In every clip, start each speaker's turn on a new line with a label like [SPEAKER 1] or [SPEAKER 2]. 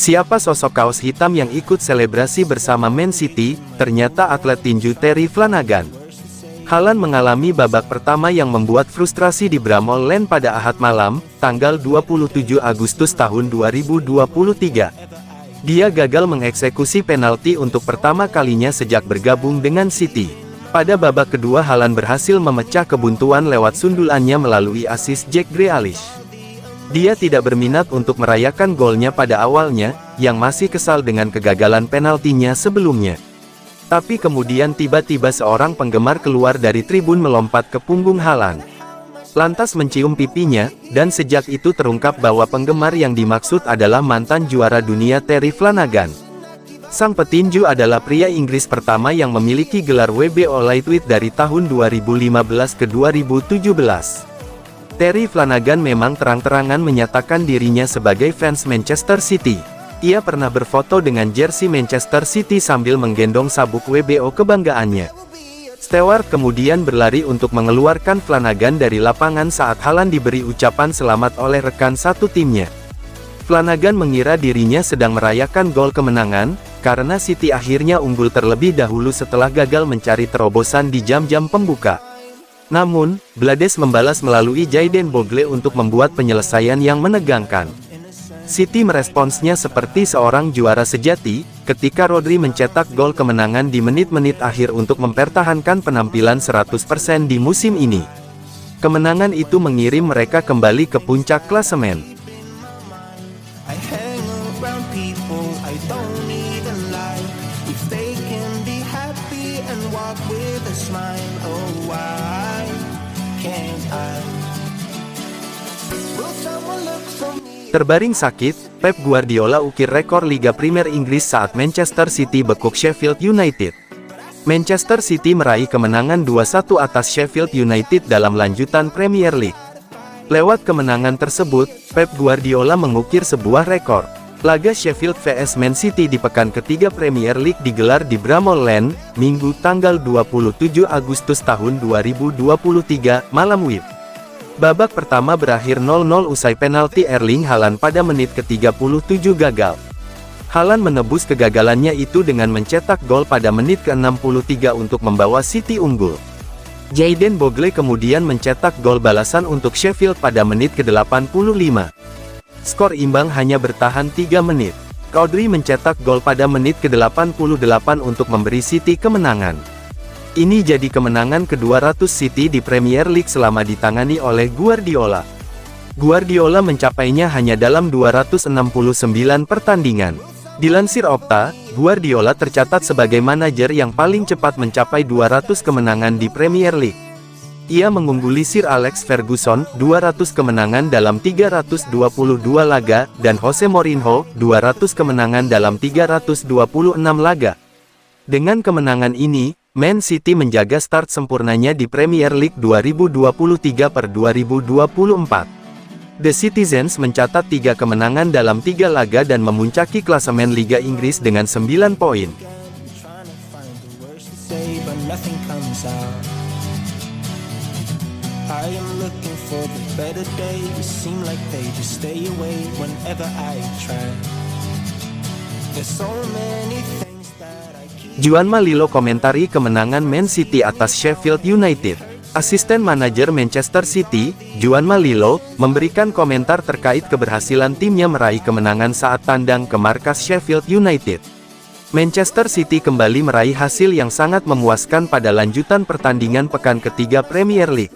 [SPEAKER 1] Siapa sosok kaos hitam yang ikut selebrasi bersama Man City? Ternyata atlet tinju Terry Flanagan. Haaland mengalami babak pertama yang membuat frustrasi di Bramall Lane pada Ahad malam, tanggal 27 Agustus tahun 2023. Dia gagal mengeksekusi penalti untuk pertama kalinya sejak bergabung dengan City. Pada babak kedua Haaland berhasil memecah kebuntuan lewat sundulannya melalui assist Jack Grealish. Dia tidak berminat untuk merayakan golnya pada awalnya, yang masih kesal dengan kegagalan penaltinya sebelumnya. Tapi kemudian tiba-tiba seorang penggemar keluar dari tribun melompat ke punggung Haaland. Lantas mencium pipinya, dan sejak itu terungkap bahwa penggemar yang dimaksud adalah mantan juara dunia Terry Flanagan. Sang petinju adalah pria Inggris pertama yang memiliki gelar WBO Lightweight dari tahun 2015 ke 2017. Terry Flanagan memang terang-terangan menyatakan dirinya sebagai fans Manchester City. Ia pernah berfoto dengan jersey Manchester City sambil menggendong sabuk WBO kebanggaannya. Stewart kemudian berlari untuk mengeluarkan Flanagan dari lapangan saat Haaland diberi ucapan selamat oleh rekan satu timnya. Flanagan mengira dirinya sedang merayakan gol kemenangan, karena City akhirnya unggul terlebih dahulu setelah gagal mencari terobosan di jam-jam pembuka. Namun, Blades membalas melalui Jayden Bogle untuk membuat penyelesaian yang menegangkan. City meresponsnya seperti seorang juara sejati, ketika Rodri mencetak gol kemenangan di menit-menit akhir untuk mempertahankan penampilan 100% di musim ini. Kemenangan itu mengirim mereka kembali ke puncak klasemen. Terbaring sakit, Pep Guardiola ukir rekor Liga Premier Inggris saat Manchester City bekuk Sheffield United. Manchester City meraih kemenangan 2-1 atas Sheffield United dalam lanjutan Premier League. Lewat kemenangan tersebut, Pep Guardiola mengukir sebuah rekor. Laga Sheffield vs Man City di pekan ketiga Premier League digelar di Bramall Lane, Minggu tanggal 27 Agustus tahun 2023, malam WIB. Babak pertama berakhir 0-0 usai penalti Erling Haaland pada menit ke-37 gagal. Haaland menebus kegagalannya itu dengan mencetak gol pada menit ke-63 untuk membawa City unggul. Jayden Bogle kemudian mencetak gol balasan untuk Sheffield pada menit ke-85. Skor imbang hanya bertahan 3 menit. Rodri mencetak gol pada menit ke-88 untuk memberi City kemenangan. Ini jadi kemenangan ke-200 City di Premier League selama ditangani oleh Guardiola. Guardiola mencapainya hanya dalam 269 pertandingan. Dilansir Opta, Guardiola tercatat sebagai manajer yang paling cepat mencapai 200 kemenangan di Premier League. Ia mengungguli Sir Alex Ferguson, 200 kemenangan dalam 322 laga, dan Jose Mourinho, 200 kemenangan dalam 326 laga. Dengan kemenangan ini, Man City menjaga start sempurnanya di Premier League 2023/2024. The Citizens mencatat 3 kemenangan dalam 3 laga dan memuncaki klasemen Liga Inggris dengan 9 poin. Juanma Lillo komentari kemenangan Man City atas Sheffield United. Asisten manajer Manchester City, Juanma Lillo, memberikan komentar terkait keberhasilan timnya meraih kemenangan saat tandang ke markas Sheffield United. Manchester City kembali meraih hasil yang sangat memuaskan pada lanjutan pertandingan pekan ketiga Premier League.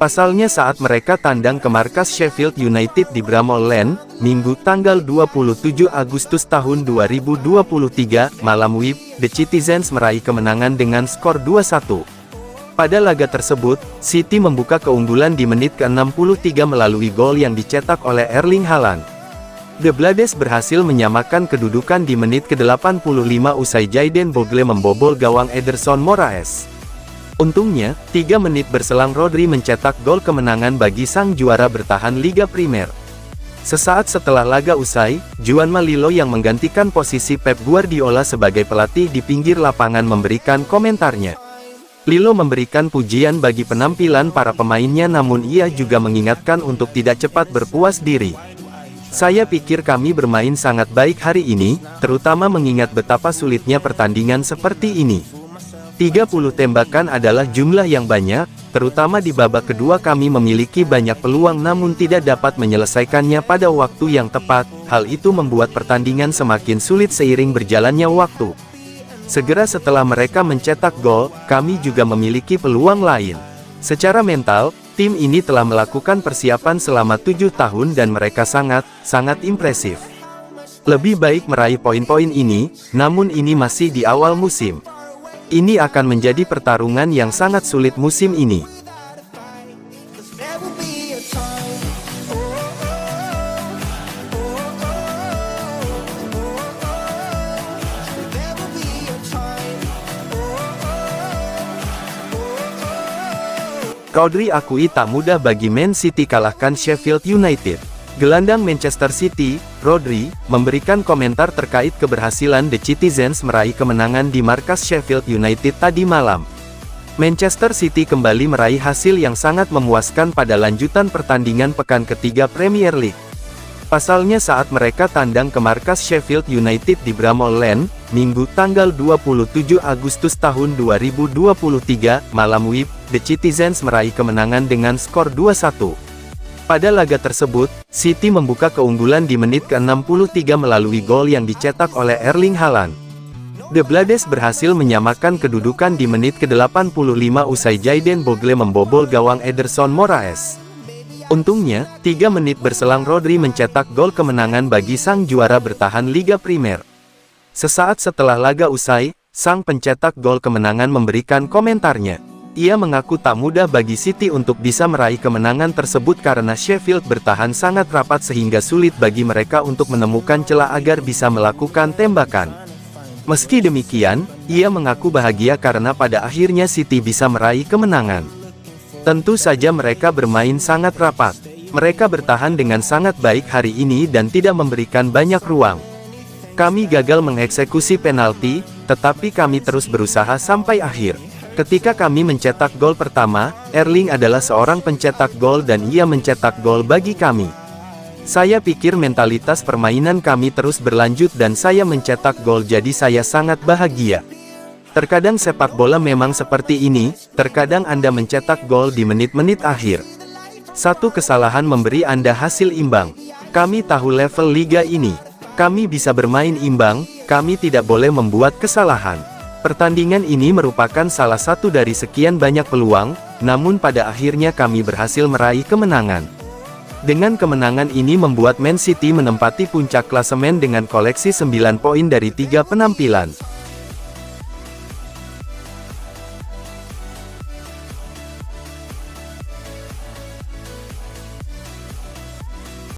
[SPEAKER 1] Pasalnya saat mereka tandang ke markas Sheffield United di Bramall Lane, Minggu tanggal 27 Agustus tahun 2023, malam WIB, The Citizens meraih kemenangan dengan skor 2-1. Pada laga tersebut, City membuka keunggulan di menit ke-63 melalui gol yang dicetak oleh Erling Haaland. The Blades berhasil menyamakan kedudukan di menit ke-85 usai Jayden Bogle membobol gawang Ederson Moraes. Untungnya, 3 menit berselang Rodri mencetak gol kemenangan bagi sang juara bertahan Liga Primer. Sesaat setelah laga usai, Juanma Lillo yang menggantikan posisi Pep Guardiola sebagai pelatih di pinggir lapangan memberikan komentarnya. Lillo memberikan pujian bagi penampilan para pemainnya namun ia juga mengingatkan untuk tidak cepat berpuas diri. Saya pikir kami bermain sangat baik hari ini, terutama mengingat betapa sulitnya pertandingan seperti ini. 30 tembakan adalah jumlah yang banyak, terutama di babak kedua kami memiliki banyak peluang namun tidak dapat menyelesaikannya pada waktu yang tepat. Hal itu membuat pertandingan semakin sulit seiring berjalannya waktu. Segera setelah mereka mencetak gol, kami juga memiliki peluang lain. Secara mental, tim ini telah melakukan persiapan selama 7 tahun dan mereka sangat impresif. Lebih baik meraih poin-poin ini, namun ini masih di awal musim. Ini akan menjadi pertarungan yang sangat sulit musim ini. Rodri akui tak mudah bagi Man City kalahkan Sheffield United. Gelandang Manchester City, Rodri, memberikan komentar terkait keberhasilan The Citizens meraih kemenangan di markas Sheffield United tadi malam. Manchester City kembali meraih hasil yang sangat memuaskan pada lanjutan pertandingan pekan ketiga Premier League. Pasalnya saat mereka tandang ke markas Sheffield United di Bramall Lane, Minggu tanggal 27 Agustus tahun 2023, malam WIB, The Citizens meraih kemenangan dengan skor 2-1. Pada laga tersebut, City membuka keunggulan di menit ke-63 melalui gol yang dicetak oleh Erling Haaland. The Blades berhasil menyamakan kedudukan di menit ke-85 usai Jayden Bogle membobol gawang Ederson Moraes. Untungnya, 3 menit berselang Rodri mencetak gol kemenangan bagi sang juara bertahan Liga Primer. Sesaat setelah laga usai, sang pencetak gol kemenangan memberikan komentarnya. Ia mengaku tak mudah bagi City untuk bisa meraih kemenangan tersebut karena Sheffield bertahan sangat rapat sehingga sulit bagi mereka untuk menemukan celah agar bisa melakukan tembakan. Meski demikian, ia mengaku bahagia karena pada akhirnya City bisa meraih kemenangan. Tentu saja mereka bermain sangat rapat. Mereka bertahan dengan sangat baik hari ini dan tidak memberikan banyak ruang. Kami gagal mengeksekusi penalti, tetapi kami terus berusaha sampai akhir. Ketika kami mencetak gol pertama, Erling adalah seorang pencetak gol dan ia mencetak gol bagi kami. Saya pikir mentalitas permainan kami terus berlanjut dan saya mencetak gol jadi saya sangat bahagia. Terkadang sepak bola memang seperti ini, terkadang Anda mencetak gol di menit-menit akhir. Satu kesalahan memberi Anda hasil imbang. Kami tahu level liga ini. Kami bisa bermain imbang, kami tidak boleh membuat kesalahan. Pertandingan ini merupakan salah satu dari sekian banyak peluang, namun pada akhirnya kami berhasil meraih kemenangan. Dengan kemenangan ini membuat Man City menempati puncak klasemen dengan koleksi 9 poin dari 3 penampilan.